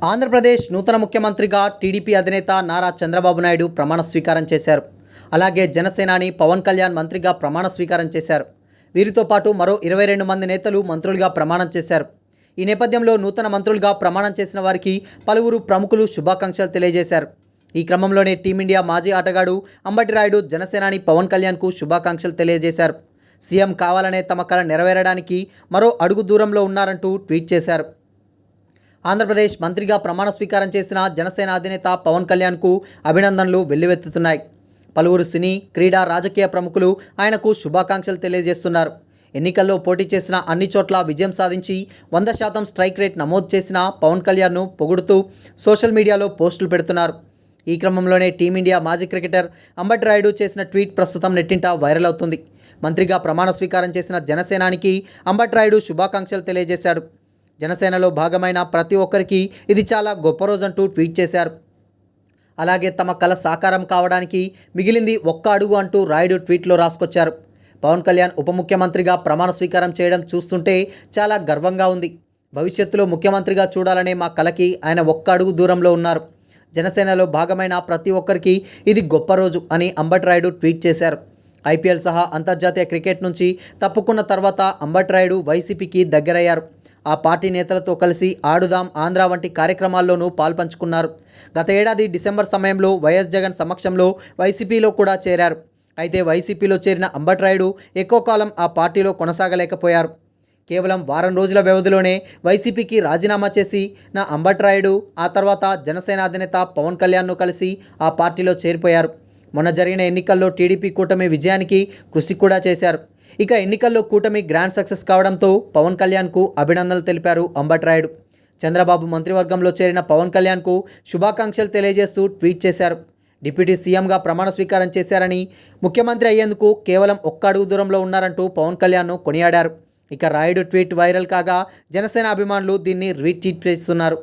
ఆంధ్రప్రదేశ్ నూతన ముఖ్యమంత్రిగా టీడీపీ అధినేత నారా చంద్రబాబు నాయుడు ప్రమాణ స్వీకారం చేశారు. అలాగే జనసేనాని పవన్ కళ్యాణ్ మంత్రిగా ప్రమాణ స్వీకారం చేశారు. వీరితో పాటు మరో 22 మంది నేతలు మంత్రులుగా ప్రమాణం చేశారు. ఈ నేపథ్యంలో నూతన మంత్రులుగా ప్రమాణం చేసిన వారికి పలువురు ప్రముఖులు శుభాకాంక్షలు తెలియజేశారు. ఈ క్రమంలోనే టీమిండియా మాజీ ఆటగాడు అంబటి రాయుడు జనసేనాని పవన్ కళ్యాణ్కు శుభాకాంక్షలు తెలియజేశారు. సీఎం కావాలనే తమ కల నెరవేరడానికి మరో అడుగు దూరంలో ఉన్నారంటూ ట్వీట్ చేశారు. ఆంధ్రప్రదేశ్ మంత్రిగా ప్రమాణ స్వీకారం చేసిన జనసేన అధినేత పవన్ కళ్యాణ్కు అభినందనలు వెల్లువెత్తుతున్నాయి. పలువురు సినీ, క్రీడా, రాజకీయ ప్రముఖులు ఆయనకు శుభాకాంక్షలు తెలియజేస్తున్నారు. ఎన్నికల్లో పోటీ చేసిన అన్ని చోట్ల విజయం సాధించి 100% స్ట్రైక్ రేట్ నమోదు చేసిన పవన్ కళ్యాణ్ను పొగుడుతూ సోషల్ మీడియాలో పోస్టులు పెడుతున్నారు. ఈ క్రమంలోనే టీమిండియా మాజీ క్రికెటర్ అంబటి రాయుడు చేసిన ట్వీట్ ప్రస్తుతం నెట్టింట వైరల్ అవుతుంది. మంత్రిగా ప్రమాణ స్వీకారం చేసిన జనసేనానికి అంబటి రాయుడు శుభాకాంక్షలు తెలియజేశాడు. జనసేనలో భాగమైన ప్రతి ఒక్కరికి ఇది చాలా గొప్ప రోజంటూ ట్వీట్ చేశారు. అలాగే తమ కల సాకారం కావడానికి మిగిలింది ఒక్క అడుగు అంటూ రాయుడు ట్వీట్లో రాసుకొచ్చారు. పవన్ కళ్యాణ్ ఉప ముఖ్యమంత్రిగా ప్రమాణ స్వీకారం చేయడం చూస్తుంటే చాలా గర్వంగా ఉంది. భవిష్యత్తులో ముఖ్యమంత్రిగా చూడాలనే మా కలకి ఆయన ఒక్క అడుగు దూరంలో ఉన్నారు. జనసేనలో భాగమైన ప్రతి ఒక్కరికి ఇది గొప్ప రోజు అని అంబటి రాయుడు ట్వీట్ చేశారు. ఐపీఎల్ సహా అంతర్జాతీయ క్రికెట్ నుంచి తప్పుకున్న తర్వాత అంబటి రాయుడు వైసీపీకి దగ్గరయ్యారు. ఆ పార్టీ నేతలతో కలిసి ఆడుదాం ఆంధ్ర వంటి కార్యక్రమాల్లోనూ పాల్పంచుకున్నారు. గత ఏడాది డిసెంబర్ సమయంలో వైఎస్ జగన్ సమక్షంలో వైసీపీలో కూడా చేరారు. అయితే వైసీపీలో చేరిన అంబటి రాయుడు ఎక్కువ కాలం ఆ పార్టీలో కొనసాగలేకపోయారు. కేవలం వారం రోజుల వ్యవధిలోనే వైసీపీకి రాజీనామా చేసి నా అంబటి రాయుడు ఆ తర్వాత జనసేన అధినేత పవన్ కళ్యాణ్ను కలిసి ఆ పార్టీలో చేరిపోయారు. మొన్న జరిగిన ఎన్నికల్లో టీడీపీ కూటమి విజయానికి కృషి కూడా చేశారు. ఇక ఎన్నికల్లో కూటమి గ్రాండ్ సక్సెస్ కావడంతో పవన్ కళ్యాణ్కు అభినందనలు తెలిపారు అంబటి రాయుడు. చంద్రబాబు మంత్రివర్గంలో చేరిన పవన్ కళ్యాణ్కు శుభాకాంక్షలు తెలియజేస్తూ ట్వీట్ చేశారు. డిప్యూటీ సీఎంగా ప్రమాణ స్వీకారం చేశారని, ముఖ్యమంత్రి అయ్యేందుకు కేవలం ఒక్క అడుగు దూరంలో ఉన్నారంటూ పవన్ కళ్యాణ్ను కొనియాడారు. ఇక రాయుడు ట్వీట్ వైరల్ కాగా జనసేన అభిమానులు దీన్ని రీట్వీట్ చేస్తున్నారు.